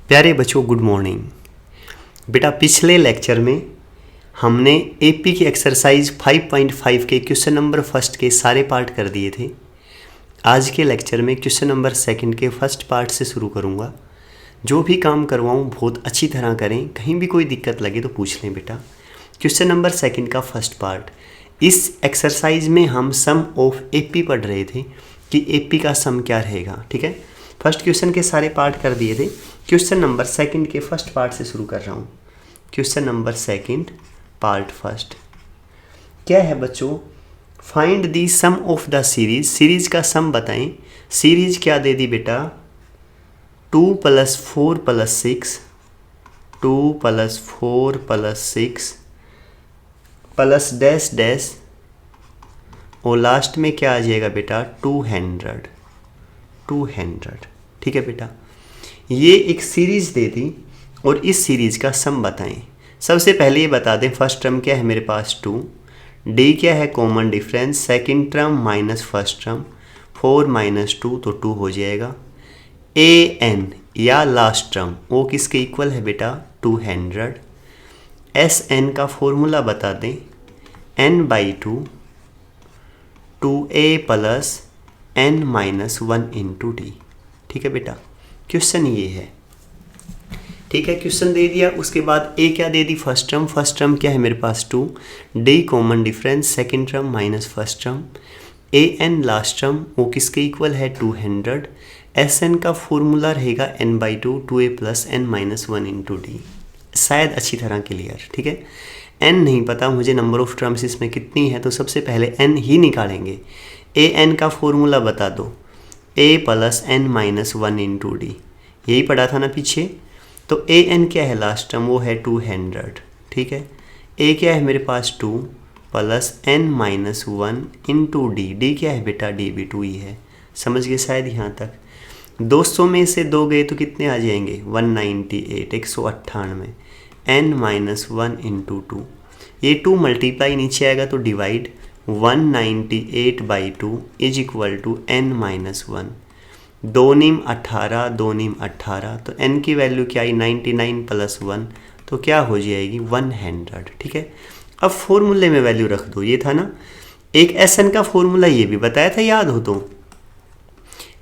प्यारे बच्चों, good morning. बेटा, पिछले लेक्चर में हमने एपी की एक्सरसाइज 5.5 के क्वेश्चन नंबर फर्स्ट के सारे पार्ट कर दिए थे। आज के लेक्चर में क्वेश्चन नंबर सेकंड के फर्स्ट पार्ट से शुरू करूँगा। जो भी काम करवाऊँ बहुत अच्छी तरह करें, कहीं भी कोई दिक्कत लगे तो पूछ लें बेटा। क्वेश्चन नंबर सेकंड का फर्स्ट पार्ट, इस एक्सरसाइज में हम सम ऑफ एपी पढ़ रहे थे कि एपी का सम क्या रहेगा। ठीक है, फर्स्ट क्वेश्चन के सारे पार्ट कर दिए थे। क्वेश्चन नंबर सेकंड के फर्स्ट पार्ट से शुरू कर रहा हूँ। Question number second part first क्या है बच्चों? Find the sum of the series. Series का सम बताएं। सीरीज क्या दे दी बेटा? 2 + 4 + 6, 2 + 4 + 6 प्लस डैश डैश, और लास्ट में क्या आ जाएगा बेटा? 200। ठीक है बेटा, ये एक सीरीज दे दी और इस सीरीज का सम बताएं। सबसे पहले ये बता दें, फर्स्ट टर्म क्या है मेरे पास? 2, डी क्या है? Common difference, second term minus first term, 4 - 2 तो 2 हो जाएगा। ए एन या लास्ट टर्म वो किसके इक्वल है बेटा? 200। एस एन का फॉर्मूला बता दें, n/2 2a + n - 1 × d। ठीक है बेटा, क्वेश्चन ये है। ठीक है, क्वेश्चन दे दिया। उसके बाद ए क्या दे दी? First term. फर्स्ट टर्म क्या है मेरे पास? 2, d common difference, second term minus first term, a n last term वो किसके इक्वल है? 200। एस एन का फॉर्मूला रहेगा n/2 2a + n - 1 × d। शायद अच्छी तरह क्लियर। ठीक है, n नहीं पता मुझे नंबर ऑफ टर्म्स इसमें कितनी है, तो सबसे पहले n ही निकालेंगे। ए एन का फॉर्मूला बता दो, a + n - 1 × d। यही पढ़ा था ना पीछे। तो ए एन क्या है? लास्ट टर्म वो है 200। ठीक है, ए क्या है मेरे पास? 2 + n - 1 × d। डी क्या है बेटा? डी भी 2 ही है। समझ गए शायद यहाँ तक? 200 में से 2 गए तो कितने आ जाएंगे? 198, 198। n - 1 × 2, ये 2 मल्टीप्लाई नीचे आएगा तो डिवाइड, 198/2 = n - 1। 2 नीम 18, 2 नीम 18, तो n की वैल्यू क्या आई? 99 + 1, तो क्या हो जाएगी? 100। ठीक है, अब फॉर्मूले में वैल्यू रख दो। ये था ना एक एस एन का फॉर्मूला, ये भी बताया था, याद हो तो?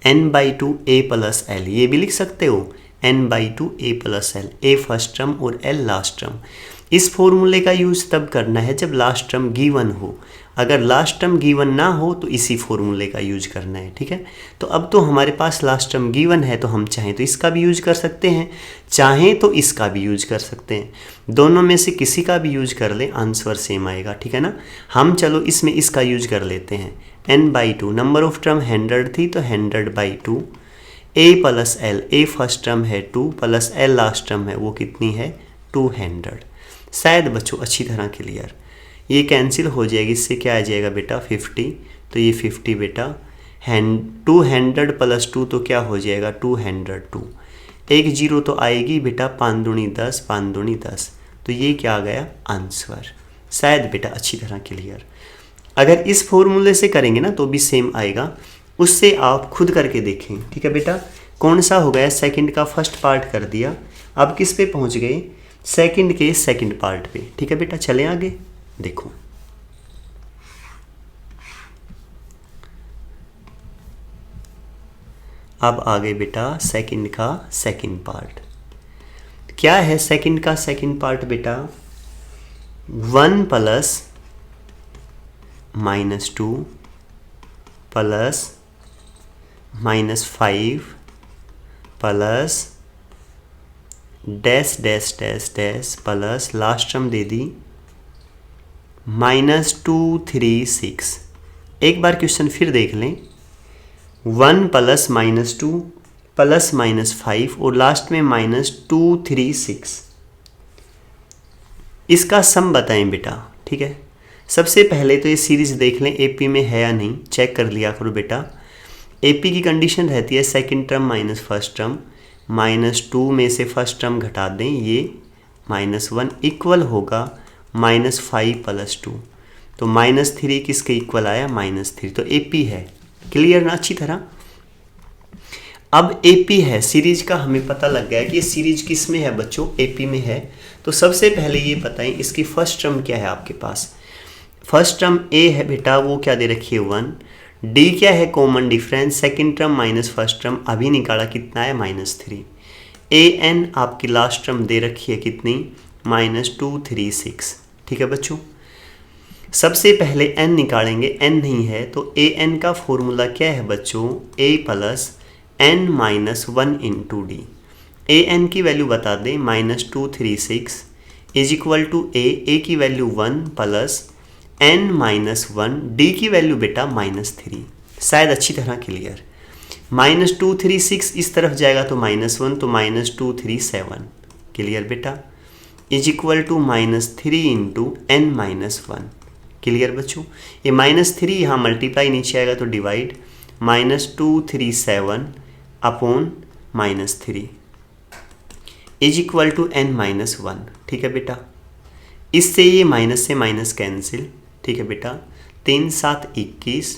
n/2 a + l, ये भी लिख सकते हो, n/2 a + l, a first term और l लास्ट टर्म। इस फॉर्मूले का यूज़ तब करना है जब लास्ट टर्म गिवन हो। अगर लास्ट टर्म गिवन ना हो तो इसी फॉर्मूले का यूज करना है। ठीक है, तो अब तो हमारे पास लास्ट टर्म गिवन है, तो हम चाहें तो इसका भी यूज कर सकते हैं, चाहें तो इसका भी यूज कर सकते हैं। दोनों में से किसी का भी यूज कर लें, आंसर सेम आएगा। ठीक है ना, हम चलो इसमें इसका यूज कर लेते हैं। n/2 नंबर ऑफ टर्म 100 थी तो 100/2, a + l, a first term है 2 + l लास्ट टर्म है वो कितनी है? 200। शायद बच्चों अच्छी तरह क्लियर। ये कैंसिल हो जाएगी, इससे क्या आ जाएगा बेटा? 50, तो ये 50 बेटा, 200 + 2 तो क्या हो जाएगा? 202। एक जीरो तो आएगी बेटा, 5 दूनी 10, 5 दूनी 10, तो ये क्या आ गया? आंसर। शायद बेटा अच्छी तरह क्लियर। अगर इस फॉर्मूले से करेंगे ना तो भी सेम आएगा, उससे आप खुद करके देखें। ठीक है बेटा, कौन सा हो गया? सेकंड का फर्स्ट पार्ट कर दिया। अब किस पे पहुंच गए? सेकंड के सेकंड पार्ट पे। ठीक है बेटा, चलें आगे। देखो, अब आगे बेटा सेकंड का सेकंड पार्ट क्या है? सेकंड का सेकंड पार्ट बेटा 1 + -2 + -5 plus dash dash dash dash plus last term दे दी -236। एक बार क्वेश्चन फिर देख लें, 1 + -2 + -5 और लास्ट में -236, इसका सम बताएं बेटा। ठीक है, सबसे पहले तो ये सीरीज देख लें एपी में है या नहीं, चेक कर लिया करो बेटा। एपी की कंडीशन रहती है second term minus first term, -2 में से फर्स्ट टर्म घटा दें, ये -1 इक्वल होगा -5 + 2, तो -3 किसके इक्वल आया? -3, तो एपी है। क्लियर ना अच्छी तरह? अब एपी है सीरीज का, हमें पता लग गया कि ये सीरीज किस में है बच्चों, एपी में है। तो सबसे पहले ये बताएं इसकी फर्स्ट टर्म क्या है आपके पास। फर्स्ट टर्म ए है बेटा, वो क्या दे रखी है 1। डी क्या है, common difference, second term minus first term अभी निकाला कितना है -3। ए एन आपकी लास्ट टर्म दे रखी है कितनी, -236। ठीक है बच्चों, सबसे पहले n निकालेंगे, n नहीं है तो ए एन का फॉर्मूला क्या है बच्चों, a plus n minus 1 into D. A N की वैल्यू बता दें -236 इज इक्वल टू ए की value 1 plus n minus 1, D की वैल्यू बेटा -3। शायद अच्छी तरह क्लियर। -236 इस तरफ जाएगा तो -1 तो -237 क्लियर बेटा, is equal to -3 into n minus 1 clear बच्चों। ये -3 यहाँ मल्टीप्लाई नीचे आएगा तो divide, -237 upon -3 is equal to n minus 1। ठीक है बेटा, इससे ये माइनस से माइनस कैंसिल। ठीक है बेटा, 3 7 21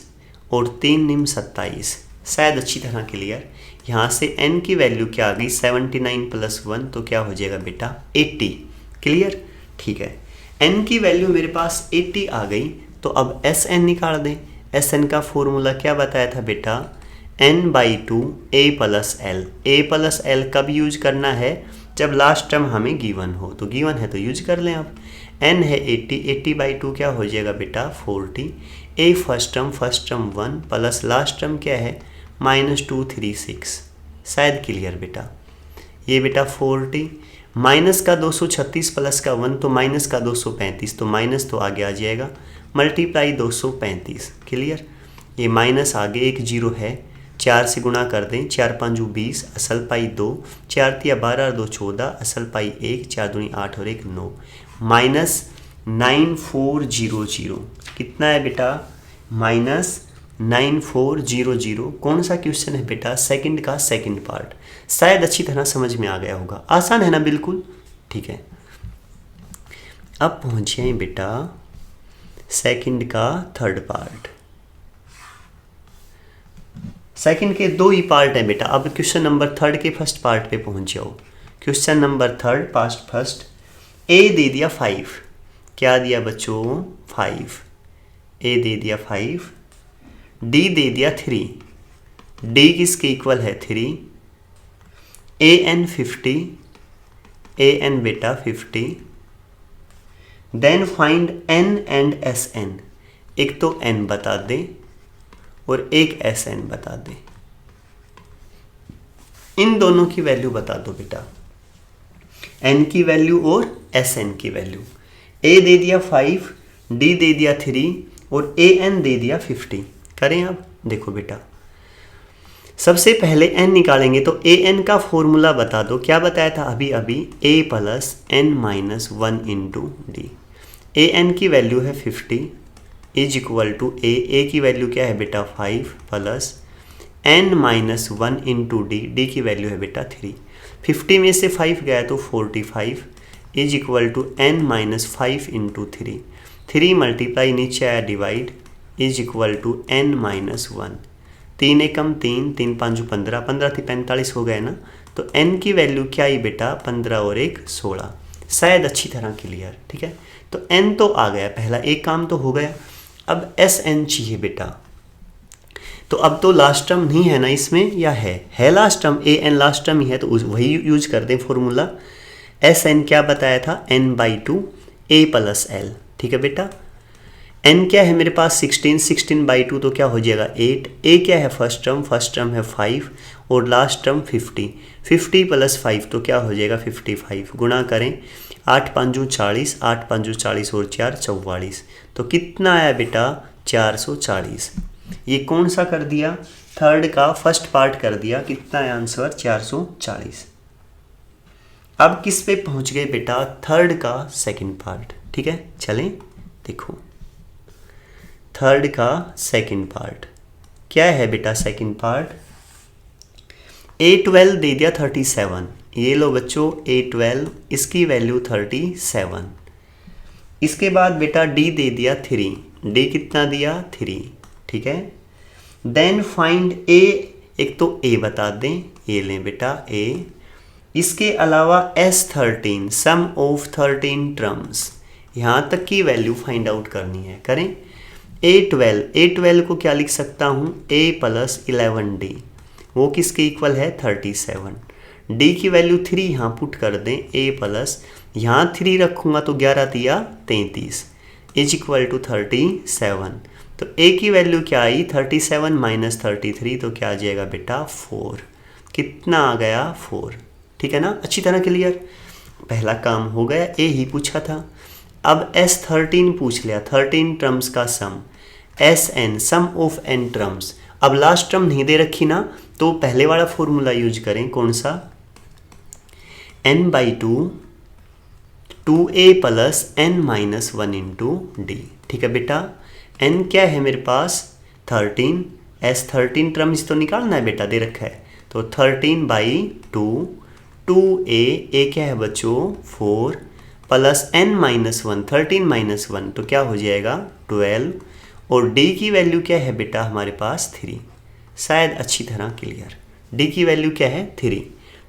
और 3 निम 27, शायद अच्छी तरह क्लियर। यहाँ से n की वैल्यू क्या आ गई 79 प्लस 1 तो क्या हो जाएगा बेटा 80 क्लियर। ठीक है, n की वैल्यू मेरे पास 80 आ गई तो अब Sn निकाल दें। Sn का फॉर्मूला क्या बताया था बेटा, n/2 a plus L. a plus L कब यूज करना है, जब लास्ट टर्म हमें गिवन हो, तो गिवन है तो यूज कर लें। अब n है 80, 80/2 क्या हो जाएगा बेटा 40। a first term 1 plus last term क्या है -236, शायद क्लियर बेटा। ये बेटा 40 माइनस का 236 प्लस का 1 तो माइनस का 235, तो माइनस तो आगे आ जाएगा मल्टीप्लाई 235 क्लियर। ये माइनस आगे एक जीरो है, 4 से गुणा कर दें, 4 5 20 असल पाई 2, 4 3 12 और 2 14 असल पाई 1, 4 दूनी 8 और 1 9, -9400 कितना है बेटा -9400। कौन सा क्वेश्चन है बेटा, सेकंड का सेकंड पार्ट। शायद अच्छी तरह समझ में आ गया होगा, आसान है ना बिल्कुल। ठीक है, अब पहुंचे बेटा सेकंड का थर्ड पार्ट। सेकंड के 2 ही पार्ट है बेटा। अब क्वेश्चन नंबर थर्ड के फर्स्ट पार्ट पे पहुंच जाओ। Question number third part first, a दे दिया 5, क्या दिया बच्चों 5, ए दे दिया 5, डी दे दिया 3, डी किसके इक्वल है 3, ए एन 50, ए एन बेटा 50, then find N and S N. एक तो एन बता दे और एक एस एन बता दे, इन दोनों की वैल्यू बता दो बेटा, एन की वैल्यू और एस एन की वैल्यू। ए दे दिया 5, डी दे दिया 3 और ए एन दे दिया 50। करें अब, देखो बेटा सबसे पहले n निकालेंगे तो ए एन का फॉर्मूला बता दो, क्या बताया था अभी अभी, a plus N minus 1 into D. A N की वैल्यू है 50 इज इक्वल टू ए की वैल्यू क्या है बेटा 5 plus n minus 1 into D, D की वैल्यू है बेटा 3। 50 में से 5 गया तो 45 is equal to n minus 5 into 3। 3 multiply नीचे आया divide is equal to n minus 1। 3 एकम 3, 3 5 15, 15 थी 45 हो गए ना, तो n की वैल्यू क्या आई बेटा 15 और 1 16। शायद अच्छी तरह क्लियर। ठीक है, तो n तो आ गया, पहला एक काम तो हो गया। अब एस एन चाहिए बेटा, तो अब तो लास्ट टर्म नहीं है ना इसमें, या है last term, a n last term ही है तो वही यूज कर दें फॉर्मूला। एस एन क्या बताया था n/2 a प्लस एल। ठीक है बेटा, n क्या है मेरे पास 16, 16/2 तो क्या हो जाएगा 8। a क्या है फर्स्ट टर्म है 5 और लास्ट टर्म 50, 50 प्लस 5 तो क्या हो जाएगा 55। गुणा करें 8 5 40, 8 5 40 और 4 44, तो कितना आया बेटा 440। ये कौन सा कर दिया, थर्ड का फर्स्ट पार्ट कर दिया। कितना है आंसर 440। अब किस पे पहुंच गए बेटा, थर्ड का सेकंड पार्ट। ठीक है, चलें देखो थर्ड का सेकंड पार्ट क्या है बेटा। सेकंड पार्ट A12 दे दिया 37, ये लो बच्चों A12 इसकी वैल्यू 37। इसके बाद बेटा D दे दिया 3, D कितना दिया 3। ठीक है, देन फाइंड A, एक तो ए बता दें, ये लें बेटा ए। इसके अलावा S13 सम ऑफ 13 टर्म्स, यहाँ तक की वैल्यू फाइंड आउट करनी है। करें A12 को क्या लिख सकता हूँ A + 11D, वो किसके इक्वल है 37। D की वैल्यू 3 यहाँ पुट कर दें A प्लस, यहाँ 3 रखूँगा तो 11 तिया 33 = 37। तो A की वैल्यू क्या आई 37 - 33, तो क्या आ जाएगा बेटा 4। कितना आ गया 4। ठीक है ना, अच्छी तरह क्लियर। पहला काम हो गया, ए ही पूछा था। अब S13 पूछ लिया, 13 टर्म्स का sum, SN sum of n terms. अब लास्ट टर्म नहीं दे रखी ना, तो पहले वाला फॉर्मूला यूज करें, कौन सा, n/2 2a + n - 1 × d। ठीक है बेटा, n क्या है मेरे पास 13, S13 टर्म्स तो निकालना है बेटा, दे रखा है, तो 13/2 2a, a क्या है बच्चों 4 + n - 1, 13 - 1 तो क्या हो जाएगा 12, और d की वैल्यू क्या है बेटा हमारे पास 3। शायद अच्छी तरह क्लियर, d की वैल्यू क्या है 3।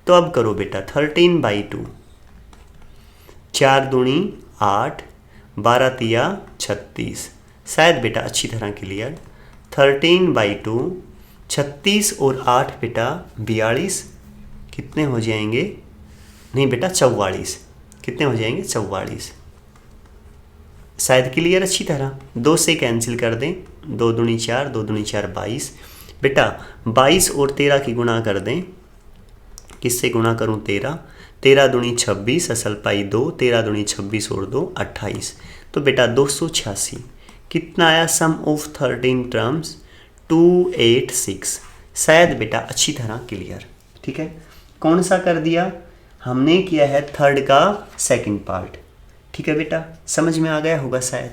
तो अब करो बेटा 13/2, 4 दूनी 8, 12 तिया 36, शायद बेटा अच्छी तरह क्लियर। 13/2 36 और 8 बेटा 42, कितने हो जाएंगे, नहीं बेटा 44, कितने हो जाएंगे 44, शायद क्लियर अच्छी तरह। 2 से कैंसिल कर दें, 2 दूनी 4, 2 दूनी 4 22, बेटा 22 और 13 की गुणा कर दें, किससे गुणा करूं 13, 13 दूनी 26, असल पाई 2, 13 दूनी 26 और 2 28, तो बेटा 286। कितना आया सम ऑफ 13 टर्म्स 286, शायद बेटा अच्छी तरह क्लियर। ठीक है, कौन सा कर दिया, हमने किया है थर्ड का सेकंड पार्ट। ठीक है बेटा, समझ में आ गया होगा शायद।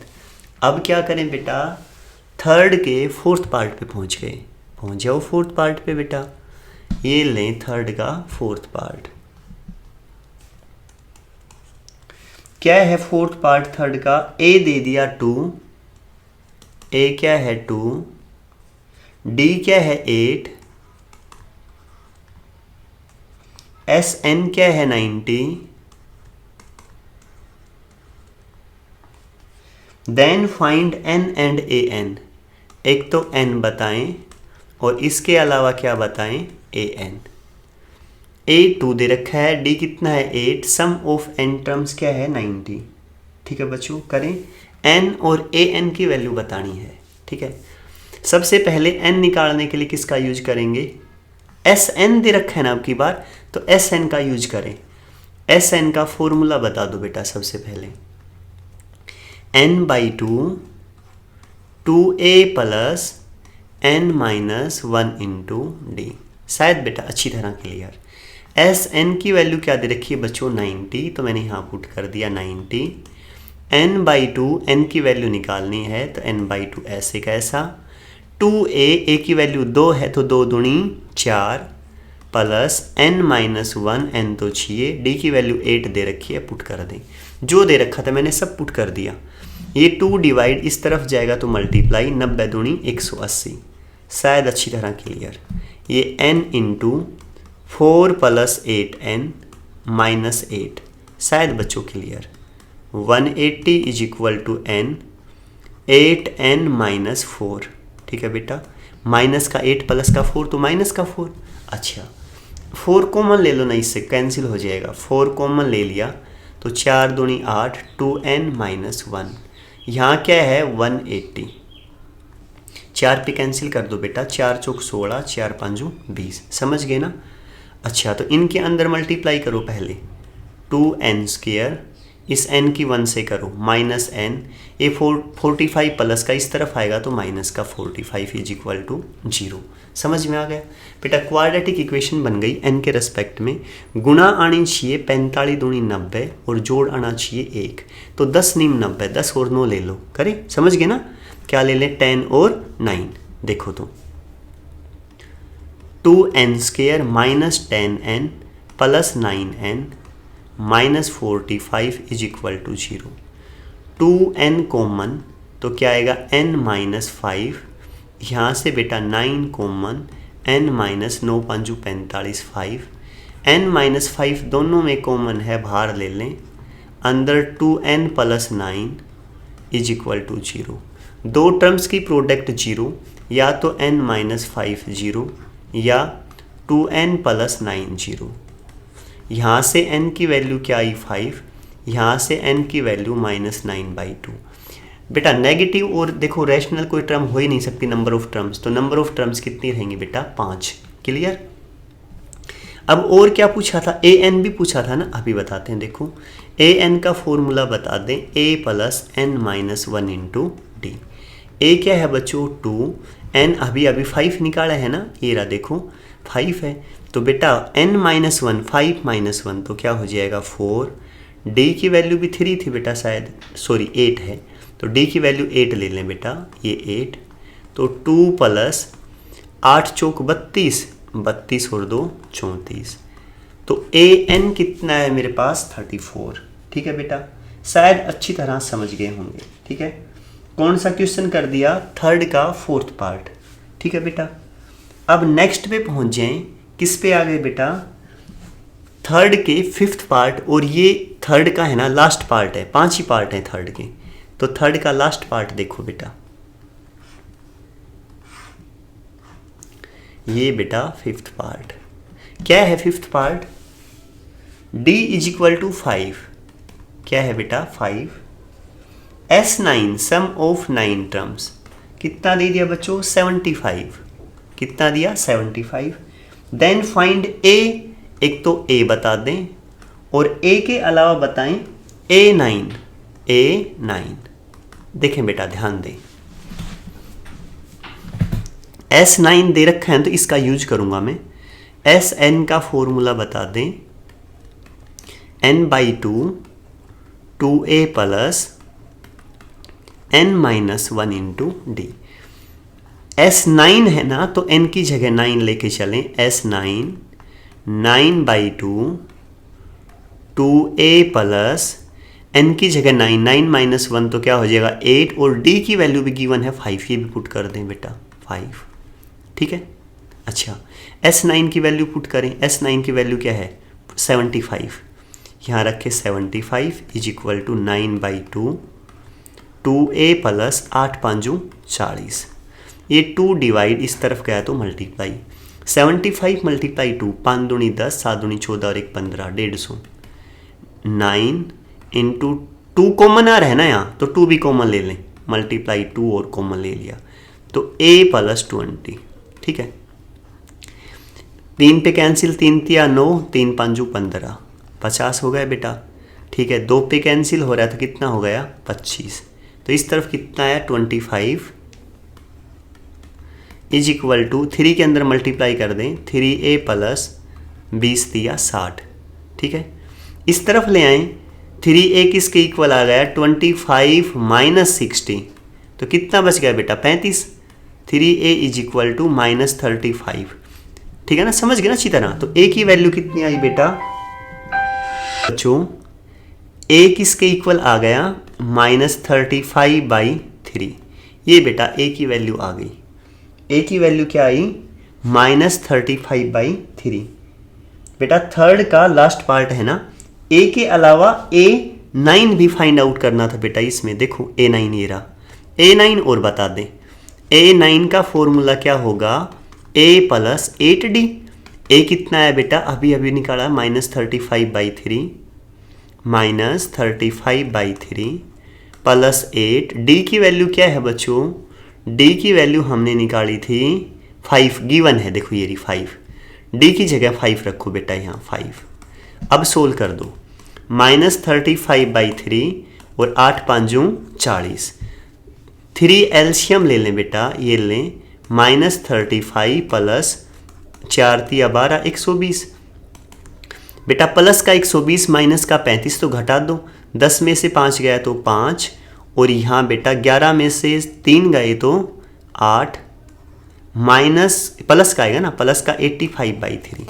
अब क्या करें बेटा, थर्ड के फोर्थ पार्ट पे पहुंच गए, पहुंच जाओ फोर्थ पार्ट पे बेटा। ये लें थर्ड का फोर्थ पार्ट, क्या है फोर्थ पार्ट थर्ड का, a दे दिया 2, a क्या है 2, d क्या है 8, SN क्या है 90, then find n and an। एक तो n बताएं और इसके अलावा क्या बताएं an। a 2 दे रखा है, d कितना है 8, सम ऑफ n टर्म्स क्या है 90। ठीक है बच्चों, करें n और an की वैल्यू बतानी है। ठीक है, सबसे पहले n निकालने के लिए किसका यूज करेंगे, SN दे रखा है ना, अब की बार तो SN का यूज करें। SN का फॉर्मूला बता दो बेटा, सबसे पहले n/2 2a + n - 1 × d, शायद बेटा अच्छी तरह क्लियर। SN की वैल्यू क्या दे रखी है बच्चों 90, तो मैंने यहाँ पुट कर दिया 90। n/2 n की वैल्यू निकालनी है, तो n/2 ऐसे कैसा, 2a की वैल्यू 2 है तो 2 दूनी 4 + n - 1, n तो 6, d की वैल्यू 8 दे रखी है, पुट कर दें। जो दे रखा था मैंने सब पुट कर दिया। ये 2 डिवाइड इस तरफ जाएगा तो मल्टीप्लाई, 90 दूनी 180, शायद अच्छी तरह क्लियर। ये n × 4 + 8n - 8, शायद बच्चों क्लियर। 180 = n 8n - 4। ठीक है बेटा, माइनस का 8 प्लस का 4 तो माइनस का 4। अच्छा 4 कॉमन ले लो ना, इससे कैंसिल हो जाएगा, 4 कॉमन ले लिया तो 4 दूनी 8, 2n - 1, यहाँ क्या है 180, 4 पे कैंसिल कर दो बेटा, 4 चौक 16, 4 5 20, समझ गए ना। अच्छा तो इनके अंदर मल्टीप्लाई करो पहले, 2n², इस n की 1 से करो -n, ये 45 प्लस का इस तरफ आएगा तो माइनस का 45 = 0। समझ में आ गया बेटा, क्वाड्रेटिक इक्वेशन बन गई n के रेस्पेक्ट में। गुणा आनी चाहिए 45 दूनी 90 और जोड़ आना चाहिए 1, तो 10 × 90, 10 और 9 ले लो, करें, समझ गए ना। क्या ले लें 10 और 9, देखो तो 2n² -10n + 9n -45 = 0। 2n common तो क्या आएगा n - 5, यहाँ से बेटा 9 common, n minus 9 5 45 5, n minus 5 दोनों में कॉमन है, बाहर ले लें, अंदर 2n plus 9 is equal to 0। दो टर्म्स की प्रोडक्ट 0, या तो n माइनस 5 0 या 2n प्लस 9 0। यहाँ से n की वैल्यू क्या आई 5, यहाँ से n की वैल्यू -9/2। बेटा नेगेटिव और देखो रैशनल कोई टर्म हो ही नहीं सकती नंबर ऑफ टर्म्स, तो नंबर ऑफ टर्म्स कितनी रहेंगी बेटा 5। क्लियर। अब और क्या पूछा था, ए एन भी पूछा था ना, अभी बताते हैं। देखो ए एन का फॉर्मूला बता दें, a plus N minus 1 into D. A क्या है बच्चों 2, एन अभी 5 निकाला है ना, ये रहा देखो 5 है, तो बेटा n माइनस 1 5 माइनस 1 तो क्या हो जाएगा 4। डी की वैल्यू भी 3 थी बेटा शायद, सॉरी 8 है, तो डी की वैल्यू 8 ले लें बेटा, ये 8, तो 2 प्लस 8 चौक 32, 32 और 2 34, तो ए एन कितना है मेरे पास 34। ठीक है बेटा, शायद अच्छी तरह समझ गए होंगे। ठीक है, कौन सा क्वेश्चन कर दिया, थर्ड का 4th पार्ट। ठीक है बेटा, अब नेक्स्ट पे पहुंच जाएं, किस पे आ गए बेटा, थर्ड के 5th पार्ट, और ये थर्ड का है ना लास्ट पार्ट है, 5 ही पार्ट है थर्ड के, तो थर्ड का लास्ट पार्ट देखो बेटा, ये बेटा 5th पार्ट क्या है, 5th part d is equal to 5, क्या है बेटा 5, S9 सम ऑफ 9 टर्म्स कितना दे दिया बच्चों 75, कितना दिया 75। देन फाइंड a, एक तो a बता दें और a के अलावा बताएं A9 देखें बेटा ध्यान दें, S9 दे रखा है तो इसका यूज करूंगा मैं। Sn का फॉर्मूला बता दें, n/2 2a plus n minus 1 into D. S9 है ना, तो n की जगह 9 लेके चलें, S9 9/2 2a प्लस n की जगह 9 माइनस 1 तो क्या हो जाएगा 8, और d की वैल्यू भी गिवन है 5, ये भी पुट कर दें बेटा 5। ठीक है, अच्छा S9 की वैल्यू पुट करें, S9 की वैल्यू क्या है 75, यहाँ रखे 75 is equal to 9/2 2a plus 8 5 40, ये 2 डिवाइड इस तरफ गया तो मल्टीप्लाई, 75 मल्टीप्लाई 2 5 दूनी 10 7 दूनी 14 और 1 15 150, 9 इंटू 2 कॉमन आ रहा है ना यहाँ, तो 2 भी कॉमन ले लें, मल्टीप्लाई 2 और कॉमन ले लिया तो a प्लस 20। ठीक है, 3 पे कैंसिल, 3 तिया 9 3 5 15 50 हो गया बेटा। ठीक है, 2 पे कैंसिल हो रहा है तो कितना हो गया 25, तो इस तरफ कितना है 25 इज इक्वल टू 3 के अंदर मल्टीप्लाई कर दें 3a प्लस 20 दिया 60। ठीक है, इस तरफ ले आएँ, 3a किसके इक्वल आ गया 25 माइनस 60, तो कितना बच गया बेटा 35, 3a इज इक्वल टू -35। ठीक है ना, समझ गए ना अच्छी तरह। तो a की वैल्यू कितनी आई बेटा बच्चों, a किसके इक्वल आ गया -35/3, ये बेटा a की वैल्यू आ गई, a की वैल्यू क्या आई -35/3। बेटा थर्ड का लास्ट पार्ट है ना, a के अलावा A9 भी फाइंड आउट करना था बेटा, इसमें देखो A9 ये रहा, A9 और बता दें, A9 का फॉर्मूला क्या होगा a प्लस 8d, a कितना है बेटा अभी अभी निकाला -35/3 प्लस 8, d की वैल्यू क्या है बच्चों, d की वैल्यू हमने निकाली थी 5, गिवन है देखो ये रही 5, d की जगह 5 रखो बेटा यहाँ 5। अब सोल्व कर दो, -35/3 और 8 5 40, 3 एल्शियम ले लें बेटा, ये लें -35 प्लस 4 तिया 12 120, बेटा प्लस का 120 माइनस का 35 तो घटा दो, 10 में से 5 गया तो 5, और यहाँ बेटा 11 में से 3 गए तो 8, माइनस प्लस का आएगा ना, प्लस का 85/3।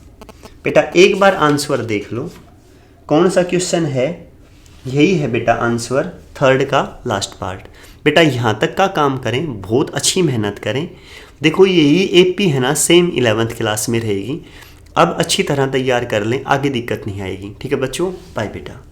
बेटा एक बार आंसर देख लो, कौन सा क्वेश्चन है, यही है बेटा आंसर थर्ड का लास्ट पार्ट। बेटा यहाँ तक का काम करें, बहुत अच्छी मेहनत करें, देखो यही एपी है ना, सेम 11th क्लास में रहेगी। अब अच्छी तरह तैयार कर लें, आगे दिक्कत नहीं आएगी। ठीक है बच्चों, बाय बेटा।